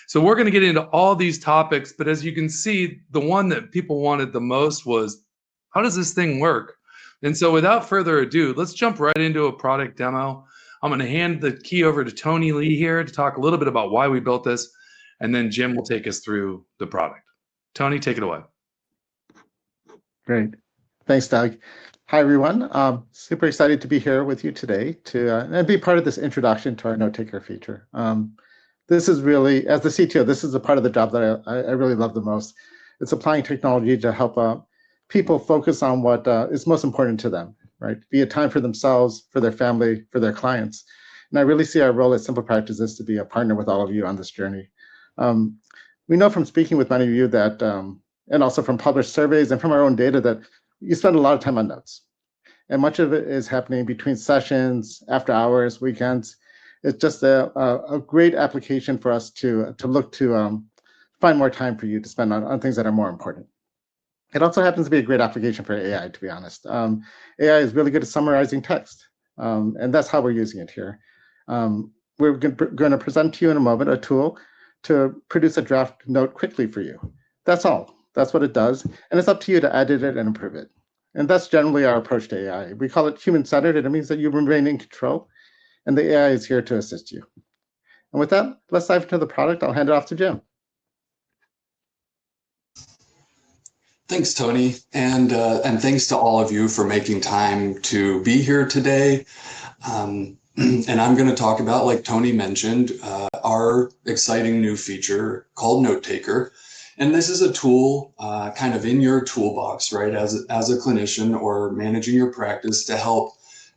So we're going to get into all these topics, but as you can see, the one that people wanted the most was, how does this thing work? And so without further ado, let's jump right into a product demo. I'm going to hand the key over to Tony Lee here to talk a little bit about why we built this, and then Jim will take us through the product. Tony, take it away. Great. Thanks, Doug. Hi, everyone. Super excited to be here with you today and be part of this introduction to our note taker feature. This is really, as the CTO, this is a part of the job that I really love the most. It's applying technology to help people focus on what is most important to them, right? Be a time for themselves, for their family, for their clients. And I really see our role at SimplePractice is to be a partner with all of you on this journey. We know from speaking with many of you that, and also from published surveys and from our own data, that you spend a lot of time on notes. And much of it is happening between sessions, after hours, weekends. It's just a great application for us to look to find more time for you to spend on things that are more important. It also happens to be a great application for AI, to be honest. AI is really good at summarizing text, and that's how we're using it here. We're going to present to you in a moment a tool to produce a draft note quickly for you. That's all. That's what it does, and it's up to you to edit it and improve it. And that's generally our approach to AI. We call it human-centered, and it means that you remain in control, and the AI is here to assist you. And with that, let's dive into the product. I'll hand it off to Jim. Thanks, Tony, and thanks to all of you for making time to be here today. And I'm going to talk about, like Tony mentioned, our exciting new feature called Note Taker. And this is a tool kind of in your toolbox, right, as a clinician or managing your practice to help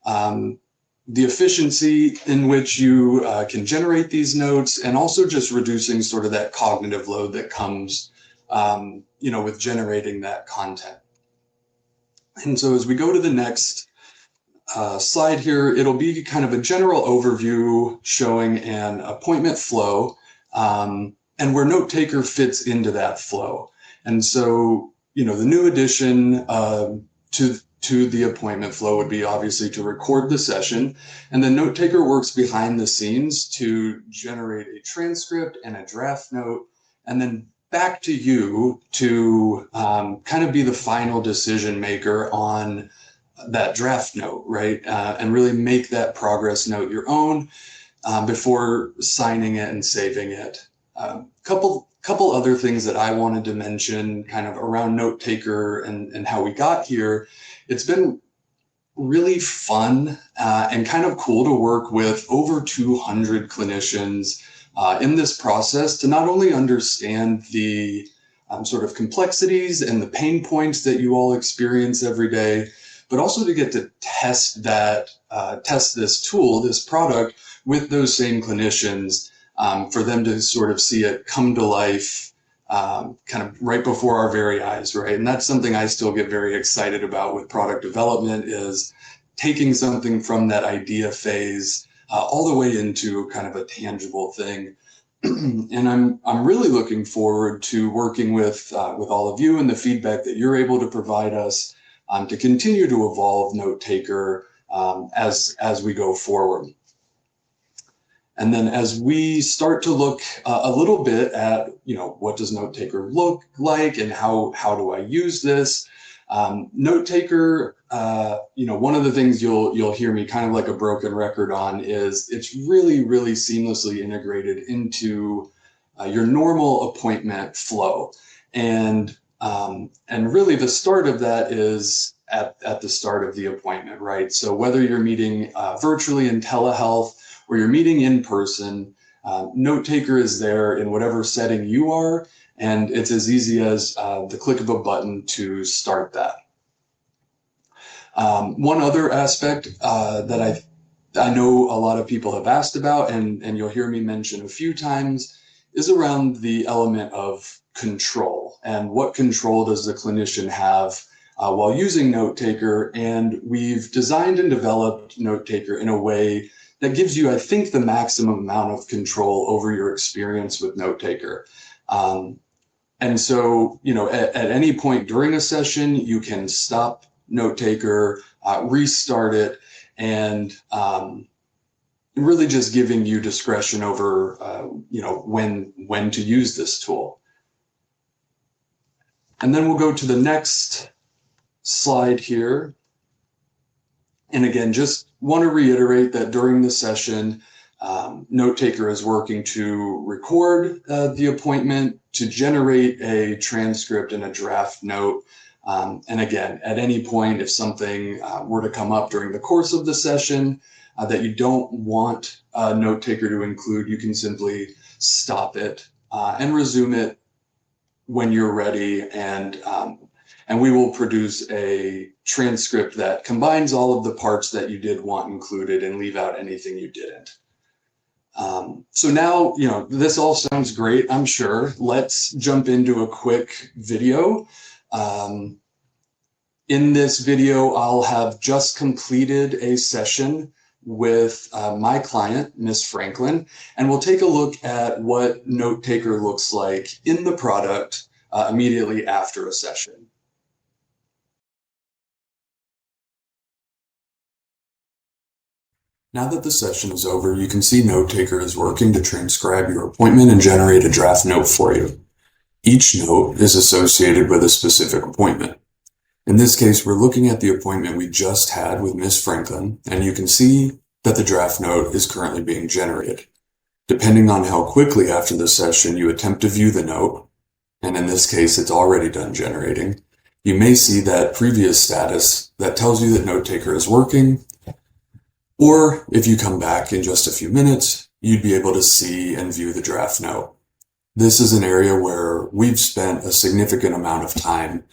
the efficiency in which you can generate these notes, and also just reducing sort of that cognitive load that comes with generating that content. And so as we go to the next slide here, it'll be kind of a general overview showing an appointment flow and where Note Taker fits into that flow. And so, the new addition to the appointment flow would be obviously to record the session, and then Note Taker works behind the scenes to generate a transcript and a draft note, and then back to you to kind of be the final decision maker on that draft note, right? And really make that progress note your own before signing it and saving it. Couple other things that I wanted to mention kind of around Note Taker and how we got here. It's been really fun and kind of cool to work with over 200 clinicians in this process to not only understand the sort of complexities and the pain points that you all experience every day, but also to get to test this tool, this product, with those same clinicians for them to sort of see it come to life kind of right before our very eyes, right? And that's something I still get very excited about with product development, is taking something from that idea phase all the way into kind of a tangible thing. And I'm really looking forward to working with all of you and the feedback that you're able to provide us to continue to evolve Note Taker as we go forward. And then as we start to look a little bit at, what does Note Taker look like and how do I use this? Note Taker, one of the things you'll hear me kind of like a broken record on is it's really, really seamlessly integrated into your normal appointment flow. And really the start of that is at the start of the appointment, right? So whether you're meeting virtually in telehealth or you're meeting in person, Note Taker is there in whatever setting you are, and it's as easy as the click of a button to start that. One other aspect that I know a lot of people have asked about, and you'll hear me mention a few times, is around the element of control. And what control does the clinician have while using Note Taker? And we've designed and developed Note Taker in a way that gives you, I think, the maximum amount of control over your experience with Note Taker. And so, at any point during a session, you can stop Note Taker, restart it, and really just giving you discretion over, when to use this tool. And then we'll go to the next slide here. And again, just want to reiterate that during the session, note taker is working to record the appointment, to generate a transcript and a draft note. And again, at any point, if something were to come up during the course of the session that you don't want a note taker to include, you can simply stop it and resume it when you're ready, and we will produce a transcript that combines all of the parts that you did want included and leave out anything you didn't. So now, this all sounds great, I'm sure. Let's jump into a quick video. In this video, I'll have just completed a session with my client, Ms. Franklin, and we'll take a look at what note taker looks like in the product immediately after a session. Now that the session is over, you can see note taker is working to transcribe your appointment and generate a draft note for you. Each note is associated with a specific appointment. In this case, we're looking at the appointment we just had with Ms. Franklin, and you can see that the draft note is currently being generated. Depending on how quickly after the session you attempt to view the note, and in this case it's already done generating, you may see that previous status that tells you that note taker is working, or if you come back in just a few minutes, you'd be able to see and view the draft note. This is an area where we've spent a significant amount of time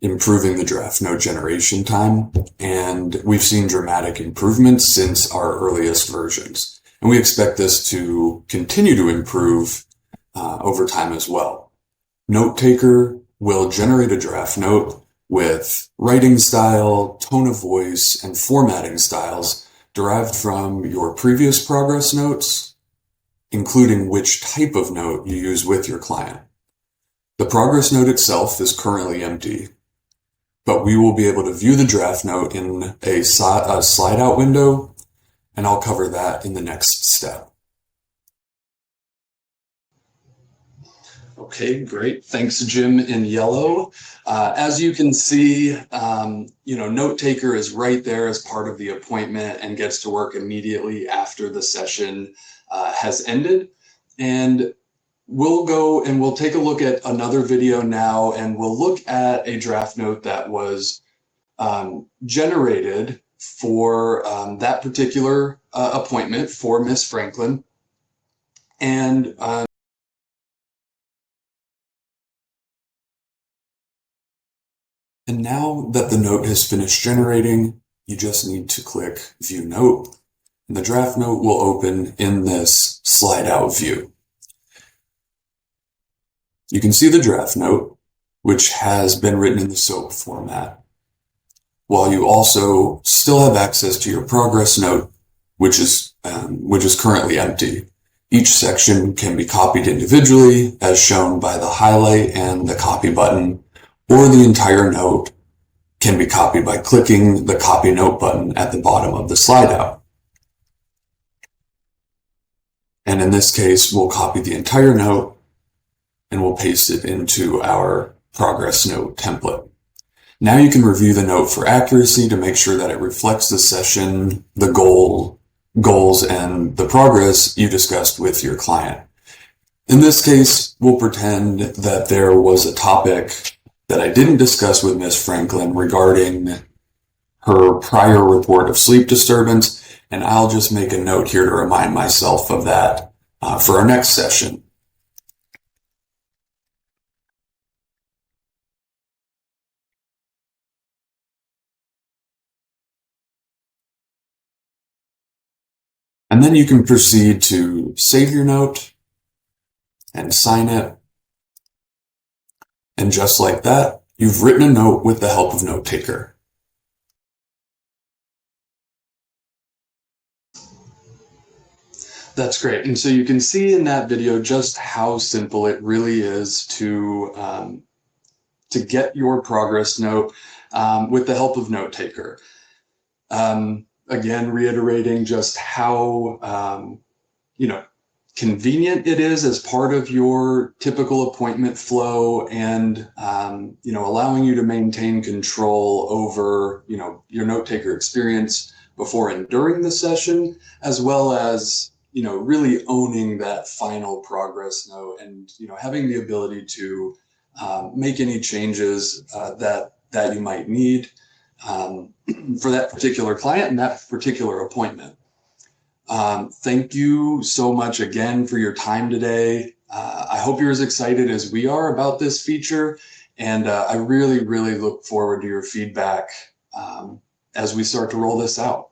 improving the draft note generation time, and we've seen dramatic improvements since our earliest versions. And we expect this to continue to improve over time as well. Note taker will generate a draft note with writing style, tone of voice, and formatting styles derived from your previous progress notes, including which type of note you use with your client. The progress note itself is currently empty, but we will be able to view the draft note in a slide out window, and I'll cover that in the next step. Okay, great. Thanks, Jim in yellow. As you can see, note taker is right there as part of the appointment and gets to work immediately after the session has ended. And we'll go and we'll take a look at another video now, and we'll look at a draft note that was generated for that particular appointment for Ms. Franklin. And now that the note has finished generating, you just need to click View Note, and the draft note will open in this slide out view. You can see the draft note, which has been written in the SOAP format, while you also still have access to your progress note, which is currently empty. Each section can be copied individually, as shown by the highlight and the copy button, or the entire note can be copied by clicking the Copy Note button at the bottom of the slide out. And in this case, we'll copy the entire note and we'll paste it into our progress note template. Now you can review the note for accuracy to make sure that it reflects the session, the goals, and the progress you discussed with your client. In this case, we'll pretend that there was a topic that I didn't discuss with Ms. Franklin regarding her prior report of sleep disturbance, and I'll just make a note here to remind myself of that for our next session. And then you can proceed to save your note and sign it. And just like that, you've written a note with the help of Note Taker. That's great. And so you can see in that video just how simple it really is to get your progress note with the help of Note Taker. again, reiterating just how, convenient it is as part of your typical appointment flow, and, allowing you to maintain control over, your note taker experience before and during the session, as well as, really owning that final progress note, and, having the ability to make any changes that you might need for that particular client and that particular appointment. Thank you so much again for your time today. I hope you're as excited as we are about this feature, and I really, really look forward to your feedback as we start to roll this out.